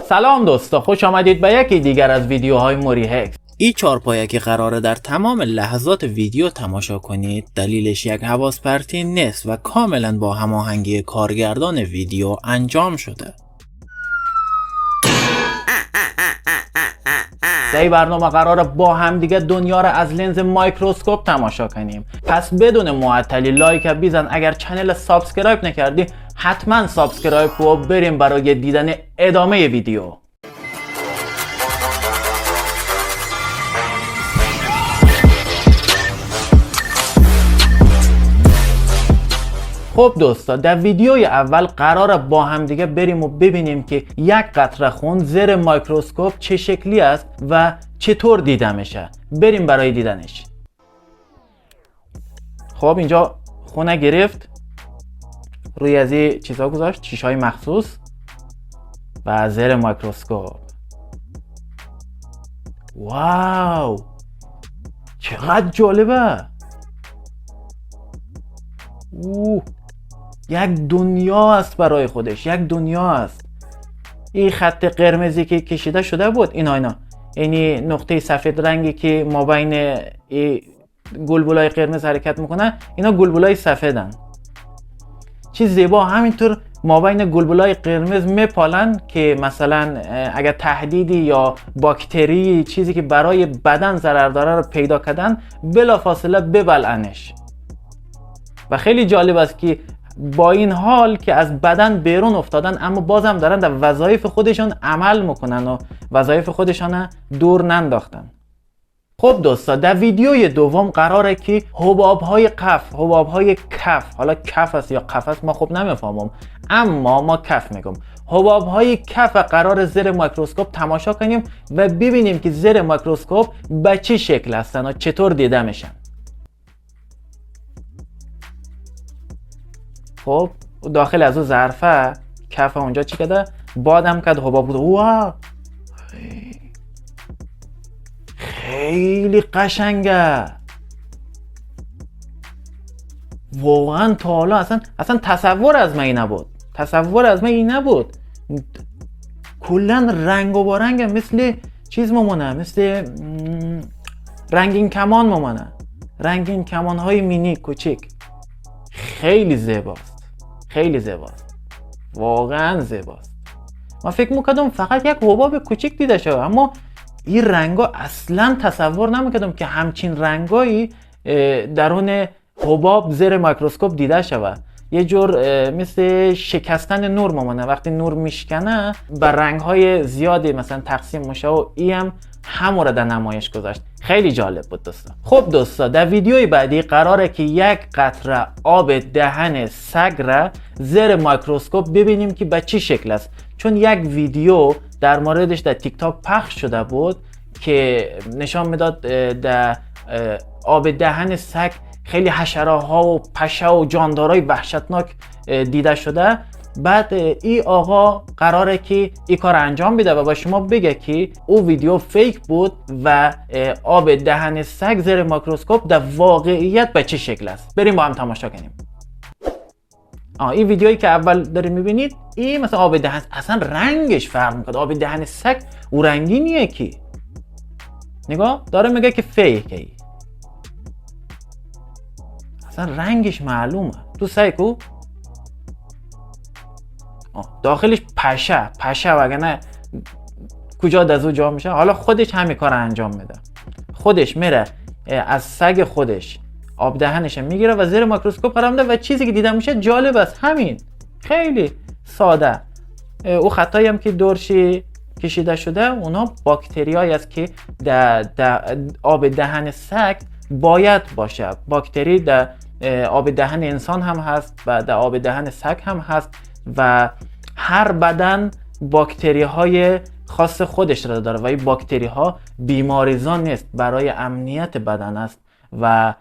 سلام دوستا، خوش آمدید به یکی دیگر از ویدیوهای موری هکس. این چهارپایه که قراره در تمام لحظات ویدیو تماشا کنید دلیلش یک حواس پرتی نیست و کاملا با هماهنگی کارگردان ویدیو انجام شده. در این برنامه قراره با هم دیگه دنیا را از لنز مایکروسکوپ تماشا کنیم. پس بدون معطلی لایک بیزن، اگر چنل سابسکرایب نکردی حتما سابسکرایب کن و بریم برای دیدن ادامه ویدیو. خب دوستا، در ویدیوی اول قراره با هم دیگه بریم و ببینیم که یک قطره خون زیر مایکروسکوپ چه شکلی است و چطور دیده میشه. بریم برای دیدنش. خب اینجا خونه گرفت، روی از این چیزا گذاشت، شیشهای مخصوص و زیر مایکروسکوپ. واو چقدر جالبه. یک دنیا است برای خودش، یک دنیا است. این خط قرمزی که کشیده شده بود، اینا یعنی نقطه سفید رنگی که ما بین گلبولای قرمز حرکت میکنه، اینا گلبولای سفیدن. چه زیبا. همینطور ما بین گلبولای قرمز میپالن که مثلا اگر تهدیدی یا باکتری چیزی که برای بدن ضرر داره رو پیدا کردن بلافاصله ببلعنش. و خیلی جالب است که با این حال که از بدن بیرون افتادن اما بازم دارن در وظایف خودشان عمل میکنن و وظایف خودشان دور ننداختن. خب دوستا، در ویدیوی دوم قراره که حبابهای کف، حالا کف است یا قفس ما خوب نمیفهمم، اما ما کف میگم، حبابهای کف قرار زیر میکروسکوپ تماشا کنیم و ببینیم که زیر میکروسکوپ به چه شکل هستن و چطور دیده میشن. خب داخل از اون ظرفه کف اونجا چی کده؟ بادم کد حباب بود. واو خیلی قشنگه واقعا. تا حالا اصلا تصور از من این نبود. کلا رنگ و بارنگه، مثل چیز ممونه، مثل رنگین کمان ممونه، رنگین کمان های مینی کوچیک. خیلی زیباست، واقعا زیباست. من فکر میکردم فقط یک حباب کوچیک دیده شده، اما این رنگا اصلا تصور نمیکردم که همچین رنگایی درون حباب زیر میکروسکوپ دیده شود. یه جور مثل شکستن نور ممانه، وقتی نور میشکنه بر رنگ‌های زیادی مثلا تقسیم میشه و این همون را در نمایش گذاشت. خیلی جالب بود دوستا. خب دوستا، در ویدیوی بعدی قراره که یک قطره آب دهن سگ را زیر میکروسکوپ ببینیم که به چه شکل است. چون یک ویدیو در موردش در تیک تاک پخش شده بود که نشان میداد در آب دهن سگ خیلی حشراها و پشه و جاندارای وحشتناک دیده شده. بعد این آقا قراره که این کار انجام بده و با شما بگه که او ویدیو فیک بود و آب دهن سگ زیر میکروسکوپ در واقعیت به چه شکل است. بریم با هم تماشا کنیم. این ویدیویی که اول دارید میبینید، این مثلا آب دهن، اصلا رنگش فرق میکنه. آب دهن سگ او رنگی نیه که، نگاه داره میگه که فیکه، اصلا رنگش معلومه. تو سایکو داخلش پشه وگرنه کجا دزو جا میشه. حالا خودش همین کار انجام میده، خودش میره از سگ خودش آب دهنش میگیره و زیر میکروسکوپ قرار میده و چیزی که دیده میشه جالب است. همین خیلی ساده. او خطایی هم که دورشی کشیده شده اونا باکتریایی است که در آب دهن سگ باید باشه. باکتری در آب دهن انسان هم هست و در آب دهن سگ هم هست و هر بدن باکتری های خاص خودش را داره و این باکتری ها بیماریزا نیست، برای امنیت بدن است. و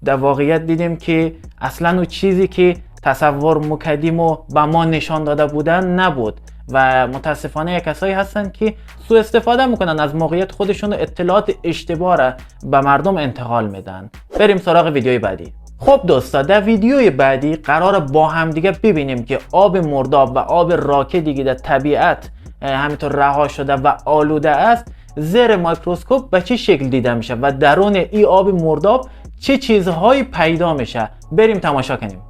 در واقعیت دیدیم که اصلا اون چیزی که تصور میکردیم و به ما نشان داده بودن نبود و متاسفانه کسایی هستن که سوء استفاده میکنن از موقعیت خودشون و اطلاعات اشتباه را به مردم انتقال میدن. بریم سراغ ویدیوی بعدی. خب دوستا، در ویدیوی بعدی قرار با هم دیگه ببینیم که آب مرداب و آب راکدی که در طبیعت همینطور رها شده و آلوده است، زیر میکروسکوپ به چه شکل دیده میشه و درون این آب مرداب چه چیزهایی پیدا میشه. بریم تماشا کنیم.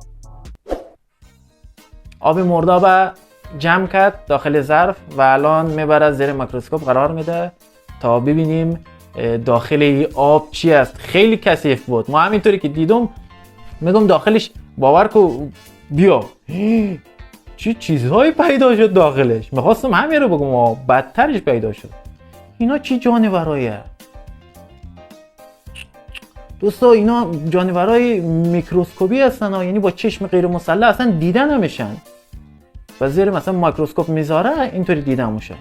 آب مرداب جمع کرد داخل ظرف و الان میبره زیر میکروسکوپ قرار میده تا ببینیم داخل این آب چی است. خیلی کثیف بود. ما همینطوری که دیدم میگم داخلش باور کو بیا چی چیزهایی پیدا شد داخلش. میخواستم همین رو بگم بدترش پیدا شد. اینا چی جانوراییه دوستا؟ اینا جانورای میکروسکوپی هستن، یعنی با چشم غیر مسلح اصلا دیده نمیشن و زیر مثلا میکروسکوپ میذاره اینطوری دیده میشه.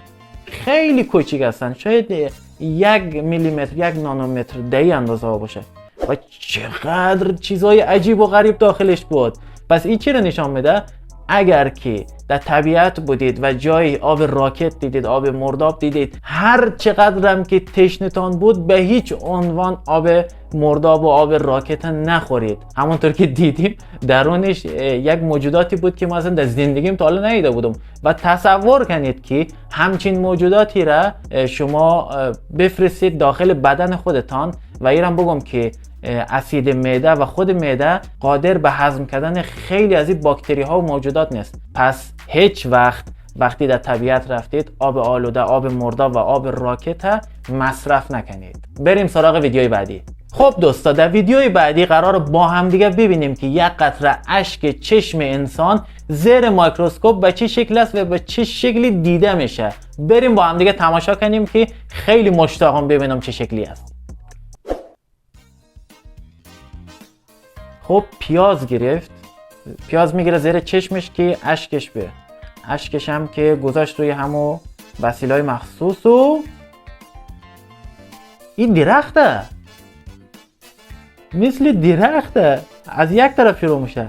خیلی کوچیک هستن، شاید 1 میلیمتر 1 نانومتر دی اندازه باشه و چقدر چیزای عجیب و غریب داخلش بود. پس این چی رو نشان میده؟ اگر که در طبیعت بودید و جای آب راکت دیدید، آب مرداب دیدید، هر چقدر هم که تشنتان بود به هیچ عنوان آب مرداب و آب راکت نخورید. همونطور که دیدیم درونش یک موجوداتی بود که ما اصلا در زندگیم تا حالا ندیده بودم و تصور کنید که همچین موجوداتی را شما بفرستید داخل بدن خودتان و ایران بگم که اسید معده و خود معده قادر به هضم کردن خیلی از این باکتری ها و موجودات نیست. پس هیچ وقتی در طبیعت رفتید آب آلوده، آب مرداب و آب راکت مصرف نکنید. بریم سراغ ویدیوی بعدی. خب دوستا، در ویدیوی بعدی قرار با هم دیگه ببینیم که یک قطره اشک چشم انسان زیر میکروسکوپ به چه شکل است و به چه شکلی دیده میشه. بریم با هم دیگه تماشا کنیم که خیلی مشتاقم ببینم چه شکلی است. خب پیاز گرفت، پیاز میگیره زیر چشمش که اشکش به اشکش هم که گذاشت روی همو وسیله‌های مخصوص و این درخته، مثل درخته از یک طرف شروع میشه.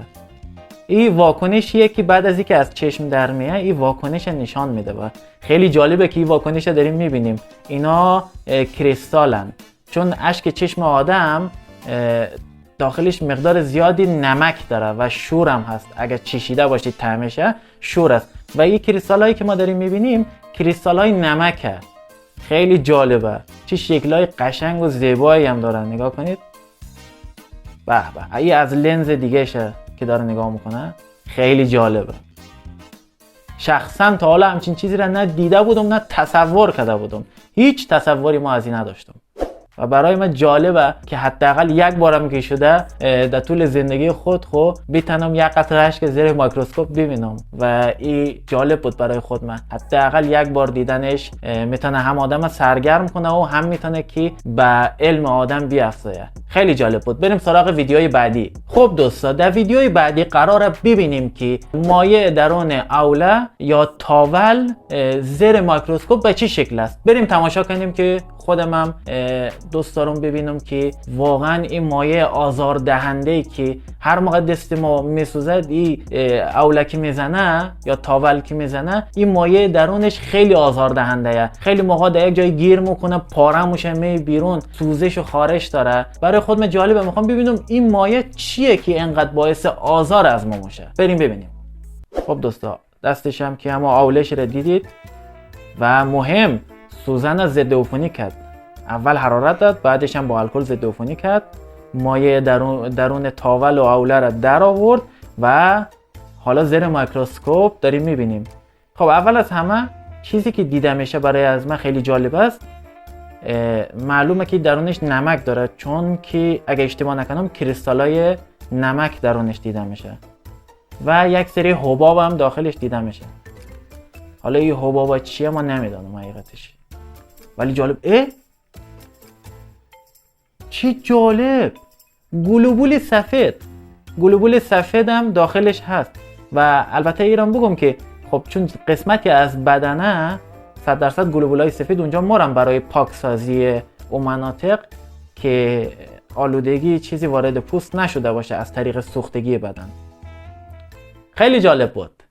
این واکنشیه که بعد از اینکه از چشم در میاد این واکنش نشان میده و خیلی جالبه که این واکنش داریم میبینیم. اینا کریستالن، چون اشک چشم آدم داخلش مقدار زیادی نمک داره و شور هم هست. اگر چشیده باشید طعمشه شور است و این کریستال هایی که ما داریم میبینیم کریستال های نمکه. خیلی جالبه، چه شکل های قشنگ و زیبایی هم دارن. نگاه کنید، به به، این از لنز دیگه شه که داره نگاه میکنه. خیلی جالبه. شخصا تا حالا همچین چیزی را نه دیده بودم نه تصور کرده بودم. هیچ تصوری ما از این نداشتم و برای من جالبه که حداقل یک بارم که شده در طول زندگی خود بتونم یک قطره اشک زیر میکروسکوپ ببینم و این جالب بود برای خود من. حداقل یک بار دیدنش میتونه هم آدم سرگرم کنه و هم میتونه که به علم آدم بیافزاید. خیلی جالب بود. بریم سراغ ویدیوی بعدی. خب دوستا، در ویدیوی بعدی قراره ببینیم که مایع درون اوله یا تاول زیر میکروسکوپ به چه شکل است. بریم تماشا کنیم که خودم دوست دارم ببینم که واقعا این مایع آزاردهنده که هر موقع دست ما میسوزد این اوله که میزنه یا تاول که میزنه این مایع درونش خیلی آزاردهنده. خیلی موقع در یک جای گیر میکنه، پاره میشه، می بیرون، سوزش و خارش داره. برای خودم جالبه، میخوام ببینم این مایع چیه که انقدر باعث آزار از ما میشه. بریم ببینیم. خب دوستا، دستش هم که همه اولش رو دیدید و مهم سوزن ضد عفونی کرد. اول حرارت داد، بعدش هم با الکل ضد عفونی کرد. مایع درون تاول و اوله را در آورد و حالا زیر میکروسکوپ داریم میبینیم. خب اول از همه چیزی که دیده میشه برای از من خیلی جالب است، معلومه که درونش نمک داره، چون که اگه اشتباه نکنم کریستالای نمک درونش دیده میشه و یک سری حباب هم داخلش دیده میشه. حالا این حبابا چیه ما نمیدونم حقیقتش، ولی جالب. چی جالب، گلوبول سفید. گلوبول سفید هم داخلش هست و البته ایران بگم که خب چون قسمتی از بدنه 100% گلوبولای سفید اونجا مارم برای پاکسازی اون مناطق که آلودگی چیزی وارد پوست نشده باشه از طریق سوختگی بدن. خیلی جالب بود.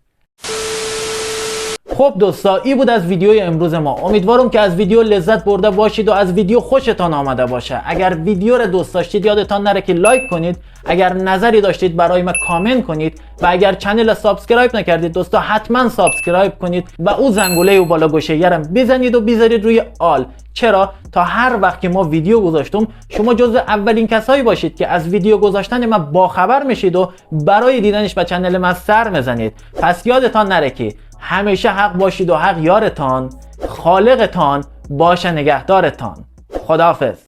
خب دوستا، این بود از ویدیوی امروز ما. امیدوارم که از ویدیو لذت برده باشید و از ویدیو خوشتان آمده باشه. اگر ویدیو رو دوست داشتید یادتان نره که لایک کنید، اگر نظری داشتید برای ما کامنت کنید و اگر چنل سابسکرایب نکردید دوستا حتما سابسکرایب کنید و او زنگوله و بالا گوشه رم بزنید و بذارید روی آل. چرا؟ تا هر وقت که ما ویدیو گذاشتم شما جزو اولین کسایی باشید که از ویدیو گذاشتن ما باخبر میشید و برای دیدنش به چنل من سر میزنید. پس یادتان نره که همیشه حق باشید و حق یارتان، خالقتان باشه نگهدارتان. خداحافظ.